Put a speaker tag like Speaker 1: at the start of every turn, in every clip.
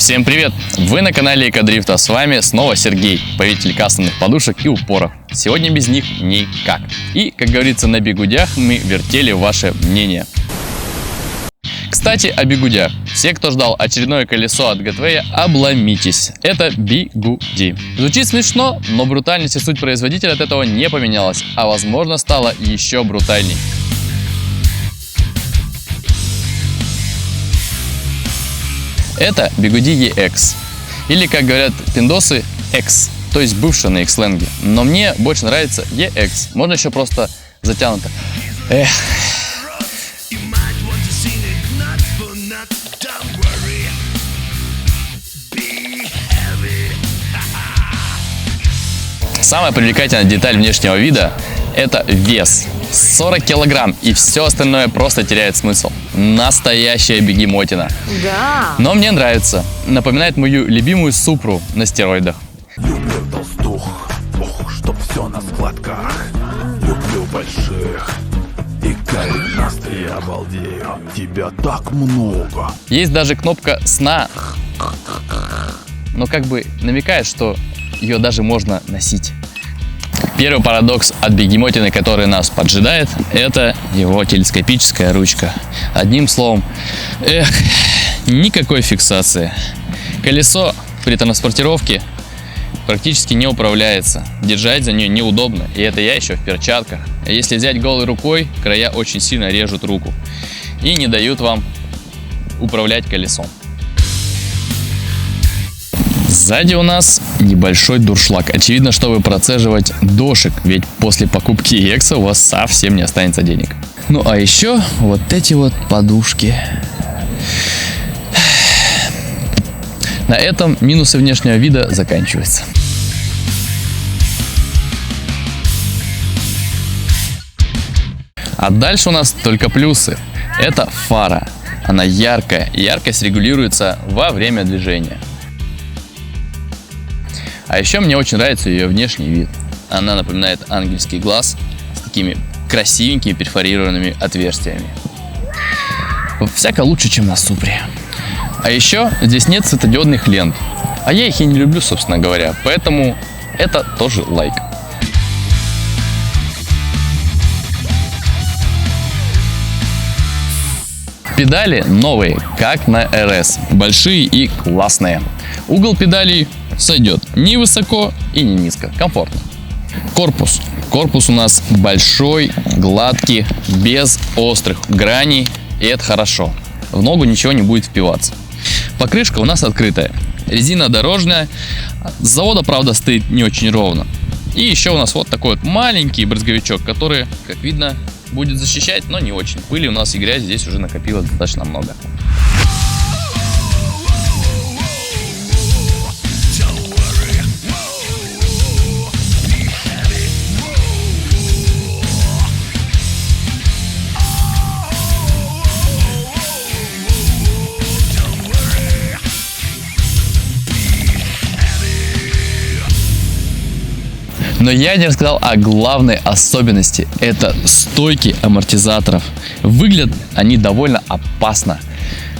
Speaker 1: Всем привет! Вы на канале Экодрифт, а с вами снова Сергей, повелитель кастомных подушек и упоров. Сегодня без них никак. И, как говорится, на бигудях мы вертели ваше мнение. Кстати, о бигудях. Все, кто ждал очередное колесо от Getway, обломитесь. Это бигуди. Звучит смешно, но брутальность и суть производителя от этого не поменялась, а возможно стала еще брутальней. Это бигуди EX, или, как говорят пиндосы, X, то есть бывшая на X-сленге. Но мне больше нравится EX, можно еще просто затянуто. Эх. Самая привлекательная деталь внешнего вида – это вес. 40 килограмм, и все остальное просто теряет смысл. Настоящая бегемотина.
Speaker 2: Да.
Speaker 1: Но мне нравится. Напоминает мою любимую Супру на стероидах.
Speaker 3: Люблю толстух, ох, чтоб все на складках. Люблю больших и коренастые, обалдею. Тебя так много.
Speaker 1: Есть даже кнопка сна, но как бы намекает, что ее даже можно носить. Первый парадокс от бегемотины, который нас поджидает, это его телескопическая ручка. Одним словом, никакой фиксации. Колесо при транспортировке практически не управляется. Держать за нее неудобно, и это я еще в перчатках. А если взять голой рукой, края очень сильно режут руку и не дают вам управлять колесом. Сзади у нас небольшой дуршлаг. Очевидно, чтобы процеживать дошик, ведь после покупки EX у вас совсем не останется денег. Ну а еще вот эти вот подушки. На этом минусы внешнего вида заканчиваются. А дальше у нас только плюсы. Это фара. Она яркая. Яркость регулируется во время движения. А еще мне очень нравится ее внешний вид. Она напоминает ангельский глаз с такими красивенькими перфорированными отверстиями. Всяко лучше, чем на Супре. А еще здесь нет светодиодных лент. А я их и не люблю, собственно говоря. Поэтому это тоже лайк. Педали новые, как на RS. Большие и классные. Угол педалей сойдет ни высоко и ни низко. Комфортно. Корпус. Корпус у нас большой, гладкий, без острых граней. И это хорошо. В ногу ничего не будет впиваться. Покрышка у нас открытая. Резина дорожная. С завода, правда, стоит не очень ровно. И еще у нас вот такой вот маленький брызговичок, который, как видно, будет защищать, но не очень. Пыли у нас и грязи здесь уже накопилось достаточно много. Но я не рассказал о главной особенности. Это стойки амортизаторов. Выглядят они довольно опасно.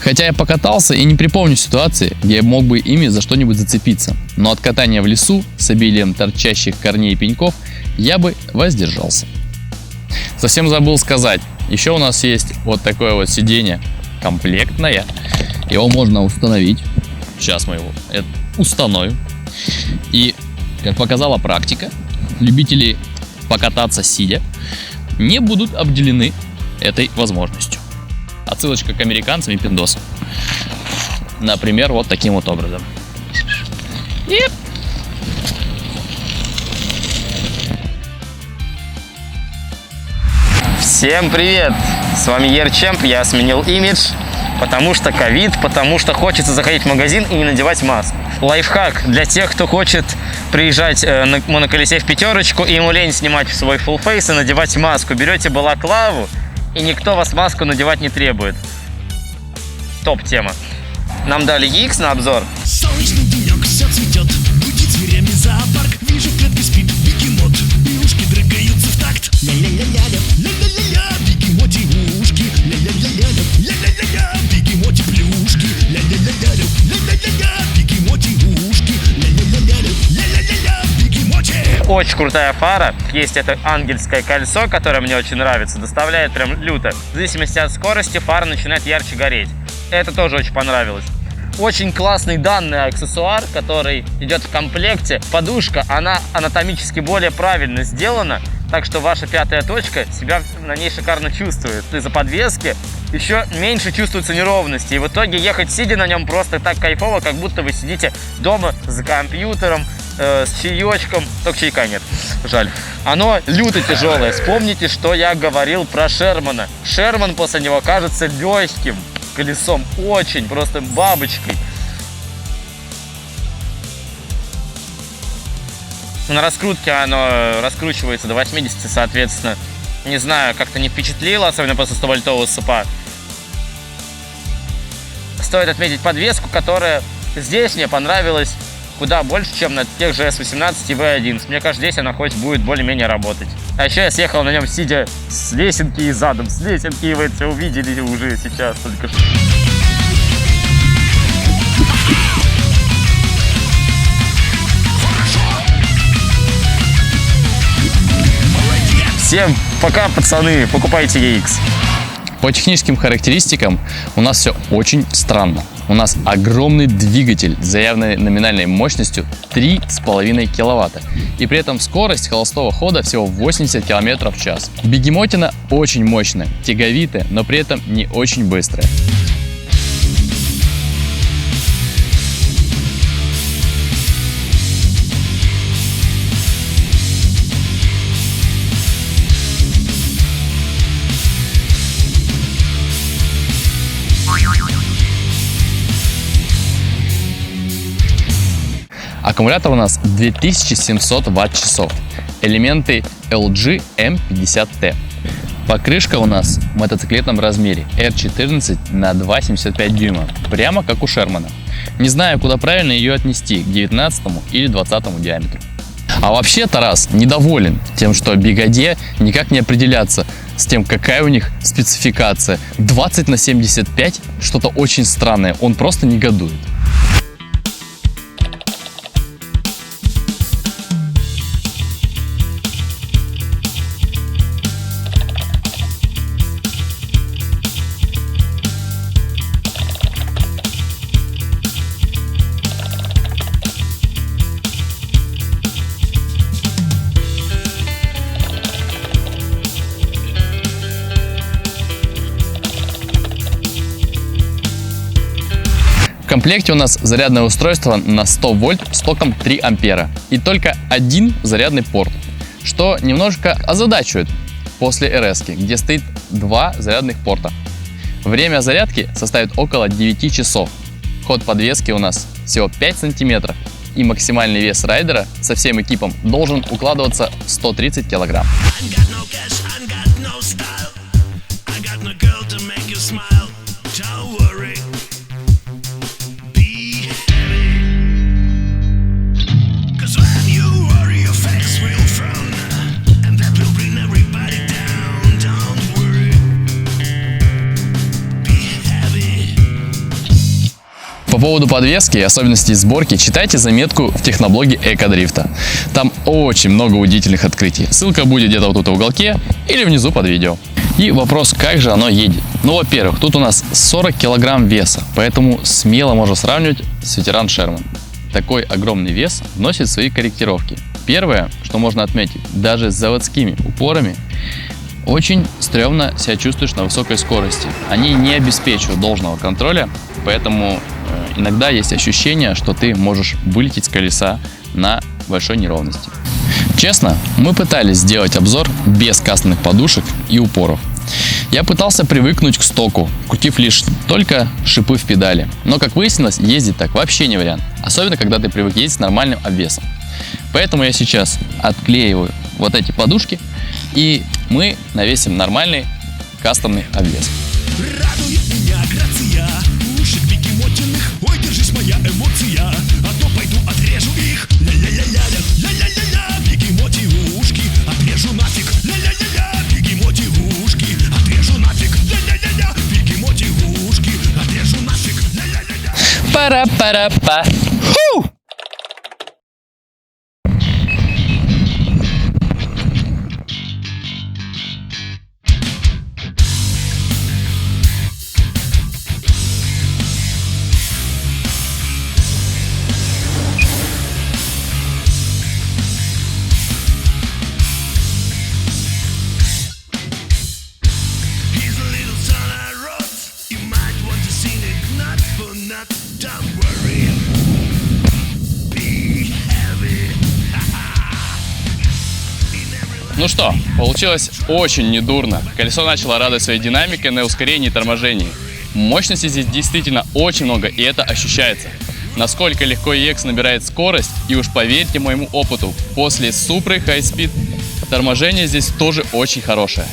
Speaker 1: Хотя я покатался и не припомню ситуации, где я мог бы ими за что-нибудь зацепиться. Но от катания в лесу с обилием торчащих корней и пеньков я бы воздержался. Совсем забыл сказать. Еще у нас есть вот такое вот сиденье комплектное. Его можно установить. Сейчас мы его установим. И, как показала практика, любители покататься сидя не будут обделены этой возможностью. Отсылочка к американцам и пиндосам. Например, вот таким вот образом.
Speaker 4: Всем привет! С вами Ерчемп, я сменил имидж, потому что ковид, потому что хочется заходить в магазин и не надевать маску. Лайфхак для тех, кто хочет приезжать на моноколесе в пятерочку, и ему лень снимать свой full face и надевать маску. Берете балаклаву, и никто вас маску надевать не требует. Топ-тема. Нам дали EX на обзор.
Speaker 5: Солнечный денек, все цветет, гудит зверями зоопарк. Вижу, в клетке спит бегемот, и ушки дрыгаются в такт. Ля-ля-ля-ля, ля-ля-ля-ля, бегемоти ушки. Ля-ля-ля-ля, ля-ля-ля-ля, бегемоти плюшки. Ля-ля-ля-ля, ля-ля-ля-ля.
Speaker 4: очень крутая фара. Есть это ангельское кольцо, которое мне очень нравится. Доставляет прям люто. В зависимости от скорости фара начинает ярче гореть. Это тоже очень понравилось. Очень классный данный аксессуар, который идет в комплекте. Подушка, она анатомически более правильно сделана. Так что ваша пятая точка себя на ней шикарно чувствует. Из-за подвески еще меньше чувствуются неровности. И в итоге ехать сидя на нем просто так кайфово, как будто вы сидите дома за компьютером, с чаечком. Только чайка нет, жаль. Оно люто тяжелое. Вспомните, что я говорил про Шермана. Шерман после него кажется легким колесом, очень, просто бабочкой. На раскрутке оно раскручивается до 80, соответственно. Не знаю, как-то не впечатлило, особенно после 100-вольтового сцепа. Стоит отметить подвеску, которая здесь мне понравилась куда больше, чем на тех же S18 и V11. Мне кажется, здесь она хоть будет более-менее работать. А еще я съехал на нем, сидя с лесенки и задом. С лесенки, и вы это увидели уже сейчас только что. Всем пока, пацаны, покупайте EX.
Speaker 1: По техническим характеристикам у нас все очень странно. У нас огромный двигатель с заявленной номинальной мощностью 3,5 киловатта. И при этом скорость холостого хода всего 80 км в час. Бегемотина очень мощная, тяговитая, но при этом не очень быстрая. Аккумулятор у нас 2700 ватт-часов. Элементы LG M50T. Покрышка у нас в мотоциклетном размере R14 на 2,75 дюйма. Прямо как у Шермана. Не знаю, куда правильно ее отнести, к 19 или 20 диаметру. А вообще Тарас недоволен тем, что Бегаде никак не определяться с тем, какая у них спецификация. 20 на 75 что-то очень странное, он просто негодует. В комплекте у нас зарядное устройство на 100 вольт с током 3 ампера и только один зарядный порт, что немножко озадачивает после RS, где стоит 2 зарядных порта. Время зарядки составит около 9 часов. Ход подвески у нас всего 5 сантиметров и максимальный вес райдера со всем экипом должен укладываться в 130 килограмм. По поводу подвески и особенностей сборки читайте заметку в техноблоге Экодрифта. Там очень много удивительных открытий. Ссылка будет где-то вот тут в уголке или внизу под видео. И вопрос, как же оно едет. Ну, во-первых, тут у нас 40 килограмм веса, поэтому смело можно сравнивать с ветеран Шерман. Такой огромный вес вносит свои корректировки. Первое, что можно отметить, даже с заводскими упорами очень стрёмно себя чувствуешь на высокой скорости. Они не обеспечивают должного контроля, поэтому иногда есть ощущение, что ты можешь вылететь с колеса на большой неровности. Честно, мы пытались сделать обзор без кастомных подушек и упоров. Я пытался привыкнуть к стоку, крутив лишь только шипы в педали. Но, как выяснилось, ездить так вообще не вариант. Особенно, когда ты привык ездить с нормальным обвесом. Поэтому я сейчас отклеиваю вот эти подушки, и мы навесим нормальный кастомный обвес.
Speaker 5: Радует меня грация ушек бегемотиных. Ой, держись, моя эмоция, а то пойду отрежу их. Ля-ля-ля-ля, ля-ля-ля-ля, бегемоти ушки, отрежу нафиг. Ля-ля-ля-ля, бегемоти ушки, отрежу нафиг. Ля-ля-ля-ля, бегемоти ушки, отрежу нафиг. Ля-ля-ля-ля.
Speaker 1: Пара-пара-па.
Speaker 5: not, don't worry. Be heavy.
Speaker 1: Ну что, получилось очень недурно. Колесо начало радовать своей динамикой на ускорении и торможении. Мощности здесь действительно очень много, и это ощущается. Насколько легко EX набирает скорость, и уж поверьте моему опыту, после Supra High Speed торможение здесь тоже очень хорошее.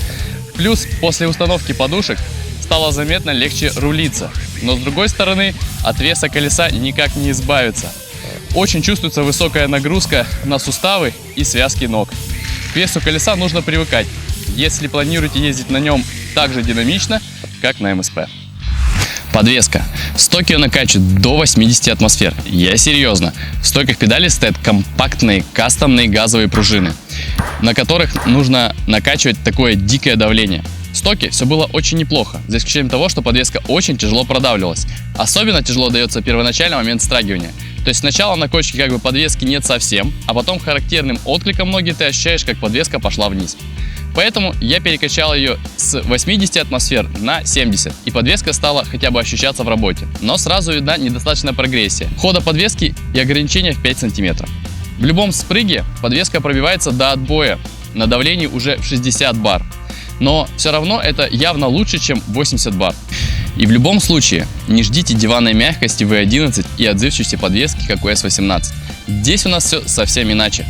Speaker 1: Плюс после установки подушек стало заметно легче рулиться, но с другой стороны от веса колеса никак не избавиться. Очень чувствуется высокая нагрузка на суставы и связки ног. К весу колеса нужно привыкать, если планируете ездить на нем так же динамично, как на МСП. Подвеска. Стойки ее накачивают до 80 атмосфер. Я серьезно. В стойках педалей стоят компактные кастомные газовые пружины, на которых нужно накачивать такое дикое давление. В стоке все было очень неплохо, за исключением того, что подвеска очень тяжело продавливалась. Особенно тяжело дается первоначальный момент страгивания. То есть сначала на кочке как бы подвески нет совсем, а потом характерным откликом ноги ты ощущаешь, как подвеска пошла вниз. Поэтому я перекачал ее с 80 атмосфер на 70, и подвеска стала хотя бы ощущаться в работе. Но сразу видна недостаточная прогрессия хода подвески и ограничения в 5 сантиметров. В любом спрыге подвеска пробивается до отбоя на давлении уже в 60 бар. Но все равно это явно лучше, чем 80 бар. И в любом случае не ждите диванной мягкости V11 и отзывчивости подвески, как у S18. Здесь у нас все совсем иначе.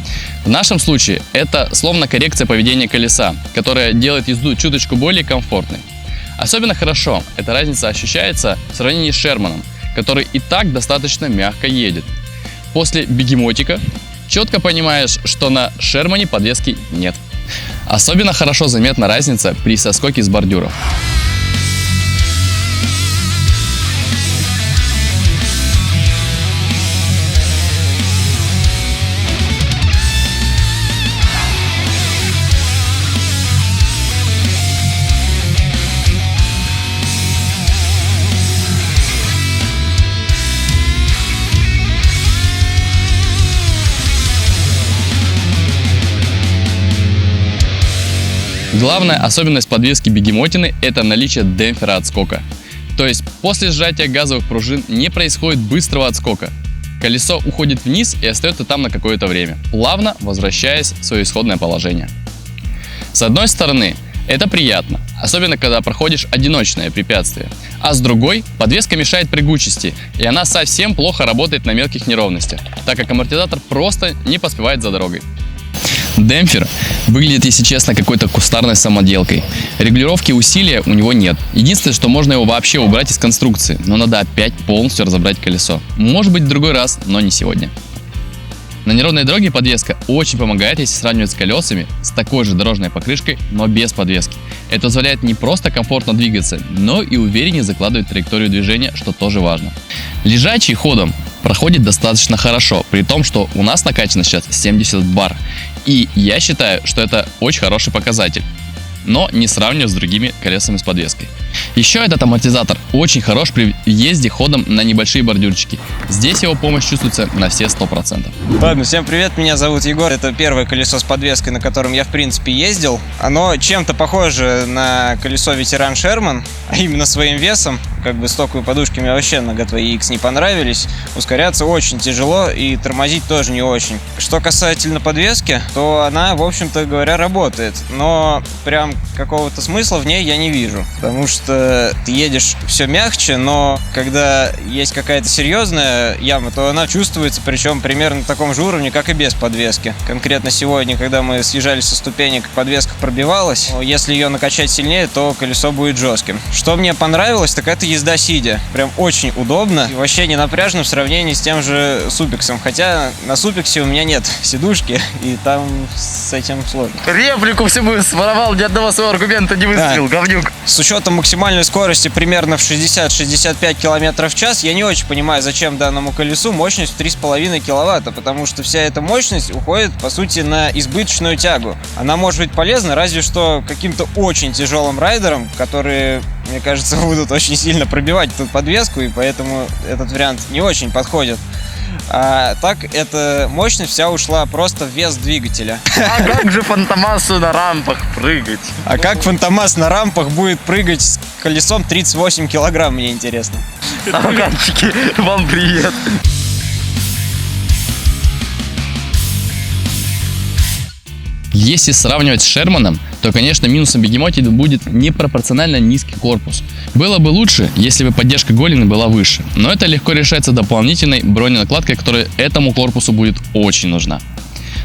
Speaker 1: В нашем случае это словно коррекция поведения колеса, которая делает езду чуточку более комфортной. Особенно хорошо эта разница ощущается в сравнении с Шерманом, который и так достаточно мягко едет. После бегемотика четко понимаешь, что на Шермане подвески нет. Особенно хорошо заметна разница при соскоке с бордюров. Главная особенность подвески бегемотины – это наличие демпфера отскока. То есть после сжатия газовых пружин не происходит быстрого отскока. Колесо уходит вниз и остается там на какое-то время, плавно возвращаясь в свое исходное положение. С одной стороны, это приятно, особенно когда проходишь одиночное препятствие. А с другой, подвеска мешает прыгучести, и она совсем плохо работает на мелких неровностях, так как амортизатор просто не поспевает за дорогой. Демпфер выглядит, если честно, какой-то кустарной самоделкой. Регулировки усилия у него нет. Единственное, что можно его вообще убрать из конструкции, но надо опять полностью разобрать колесо. Может быть, в другой раз, но не сегодня. На неровной дороге подвеска очень помогает, если сравнивать с колесами с такой же дорожной покрышкой, но без подвески. Это позволяет не просто комфортно двигаться, но и увереннее закладывать траекторию движения, что тоже важно. Лежачий ходом проходит достаточно хорошо, при том, что у нас накачано сейчас 70 бар. И я считаю, что это очень хороший показатель, но не сравниваю с другими колесами с подвеской. Еще этот амортизатор очень хорош при езде ходом на небольшие бордюрчики. Здесь его помощь чувствуется на все 100%.
Speaker 2: Ладно, всем привет, меня зовут Егор. Это первое колесо с подвеской, на котором я в принципе ездил. Оно чем-то похоже на колесо ветеран Шерман, а именно своим весом. Как бы стоковые подушки мне вообще на Gateway EX не понравились. Ускоряться очень тяжело и тормозить тоже не очень. Что касательно подвески, то она, в общем-то говоря, работает. Но прям какого-то смысла в ней я не вижу. Потому что ты едешь все мягче, но когда есть какая-то серьезная яма, то она чувствуется, причем примерно на таком же уровне, как и без подвески. Конкретно сегодня, когда мы съезжали со ступенек, подвеска пробивалась. Если ее накачать сильнее, то колесо будет жестким. Что мне понравилось, так это езда сидя. Прям очень удобно и вообще не напряжно в сравнении с тем же Супексом. Хотя на Супексе у меня нет сидушки, и там с этим сложно.
Speaker 4: Реплику всему своровал, ни одного своего аргумента не выставил, говнюк.
Speaker 2: С учетом максимальной скорости примерно в 60-65 км в час, я не очень понимаю, зачем данному колесу мощность в 3,5 киловатта, потому что вся эта мощность уходит, по сути, на избыточную тягу. Она может быть полезна разве что каким-то очень тяжелым райдерам, которые, мне кажется, будут очень сильно пробивать эту подвеску, и поэтому этот вариант не очень подходит. А так, эта мощность вся ушла просто в вес двигателя.
Speaker 4: А как же Фантомасу на рампах прыгать?
Speaker 2: А как Фантомас на рампах будет прыгать с колесом 38 килограмм, мне интересно.
Speaker 4: Афганчики, вам привет.
Speaker 1: Если сравнивать с Шерманом, то, конечно, минусом Бегемоти будет непропорционально низкий корпус. Было бы лучше, если бы поддержка голени была выше, но это легко решается дополнительной броненакладкой, которая этому корпусу будет очень нужна.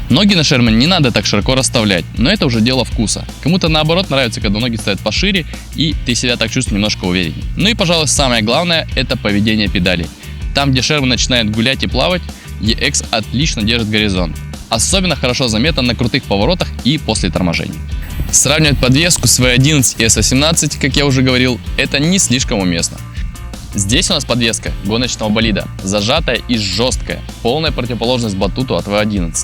Speaker 1: Ноги на Шермане не надо так широко расставлять, но это уже дело вкуса. Кому-то наоборот нравится, когда ноги стоят пошире и ты себя так чувствуешь немножко увереннее. Ну и, пожалуй, самое главное – это поведение педалей. Там, где Шерман начинает гулять и плавать, EX отлично держит горизонт. Особенно хорошо заметно на крутых поворотах и после торможений. Сравнивать подвеску с V11 и S18, как я уже говорил, это не слишком уместно. Здесь у нас подвеска гоночного болида, зажатая и жесткая, полная противоположность батуту от V11.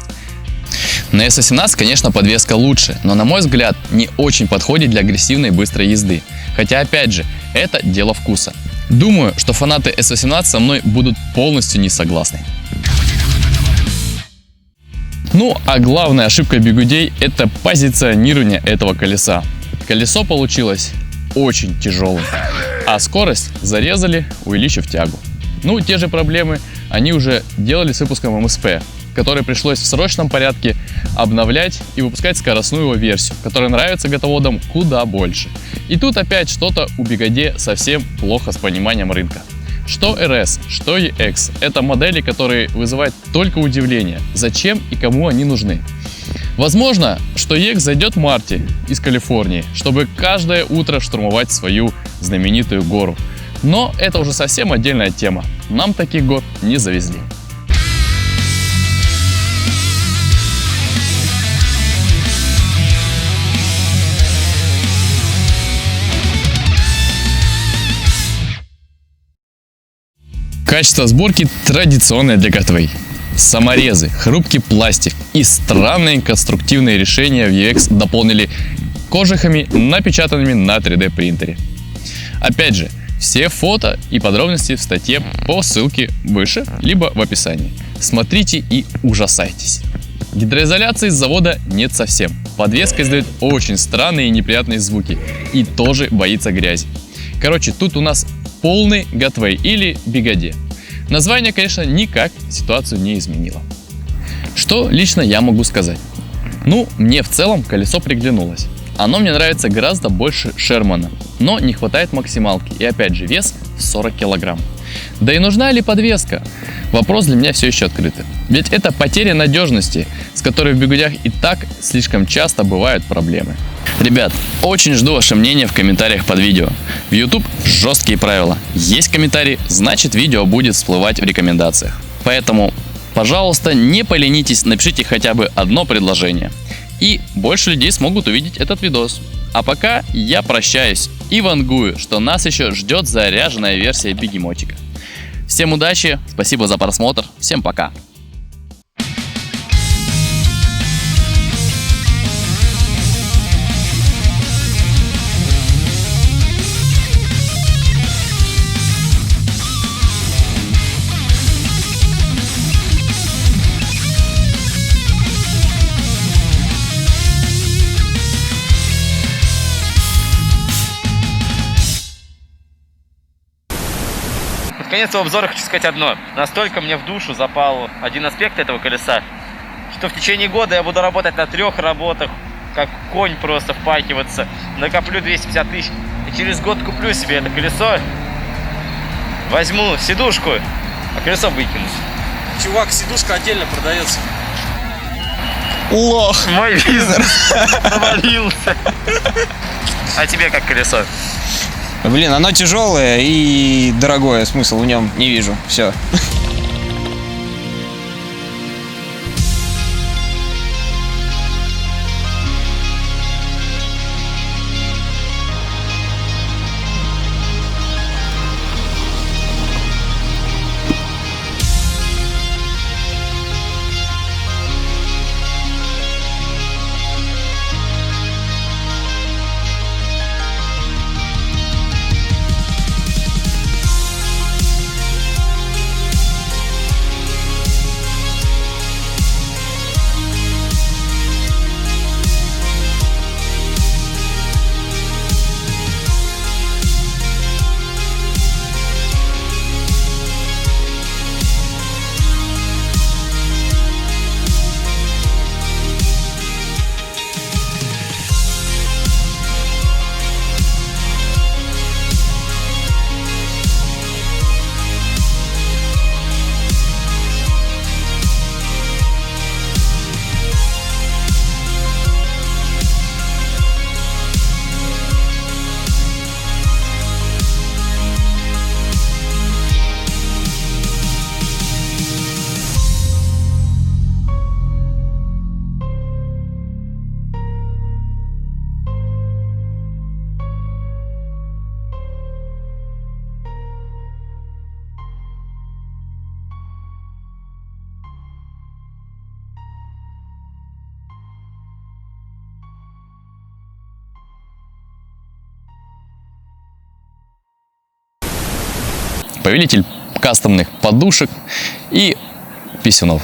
Speaker 1: На S18, конечно, подвеска лучше, но, на мой взгляд, не очень подходит для агрессивной быстрой езды. Хотя, опять же, это дело вкуса. Думаю, что фанаты S18 со мной будут полностью не согласны. Ну, а главная ошибка бигудей – это позиционирование этого колеса. Колесо получилось очень тяжелым, а скорость зарезали, увеличив тягу. Ну, те же проблемы они уже делали с выпуском МСП, который пришлось в срочном порядке обновлять и выпускать скоростную его версию, которая нравится готоводам куда больше. И тут опять что-то у Бигоде совсем плохо с пониманием рынка. Что RS, что EX – это модели, которые вызывают только удивление, зачем и кому они нужны. Возможно, что EX зайдет в марте из Калифорнии, чтобы каждое утро штурмовать свою знаменитую гору. Но это уже совсем отдельная тема, нам таких гор не завезли. Качество сборки традиционное для Gateway. Саморезы, хрупкий пластик и странные конструктивные решения в EX дополнили кожухами, напечатанными на 3D принтере. Опять же, все фото и подробности в статье по ссылке выше, либо в описании. Смотрите и ужасайтесь. Гидроизоляции с завода нет совсем. Подвеска издает очень странные и неприятные звуки и тоже боится грязи. Короче, тут у нас полный Gateway или Бигоде. Название, конечно, никак ситуацию не изменило. Что лично я могу сказать? Ну, мне в целом колесо приглянулось. Оно мне нравится гораздо больше Шермана, но не хватает максималки и опять же вес в 40 килограмм. Да и нужна ли подвеска? Вопрос для меня все еще открытый. Ведь это потеря надежности, с которой в бигудях и так слишком часто бывают проблемы. Ребят, очень жду ваше мнение в комментариях под видео. В YouTube жесткие правила. Есть комментарий, значит видео будет всплывать в рекомендациях. Поэтому, пожалуйста, не поленитесь, напишите хотя бы одно предложение. И больше людей смогут увидеть этот видос. А пока я прощаюсь и вангую, что нас еще ждет заряженная версия Бегемотика. Всем удачи, спасибо за просмотр, всем пока.
Speaker 4: Под конец обзора хочу сказать одно. Настолько мне в душу запал один аспект этого колеса, что в течение года я буду работать на 3 работах, как конь просто впахиваться, накоплю 250 тысяч, и через год куплю себе это колесо, возьму сидушку, а колесо выкину.
Speaker 6: Чувак, сидушка отдельно продается.
Speaker 2: Лох!
Speaker 4: Мой бизнес провалился. А тебе как колесо?
Speaker 2: Блин, оно тяжелое и дорогое, смысл в нем не вижу. Все.
Speaker 1: повелитель кастомных подушек и писюнов.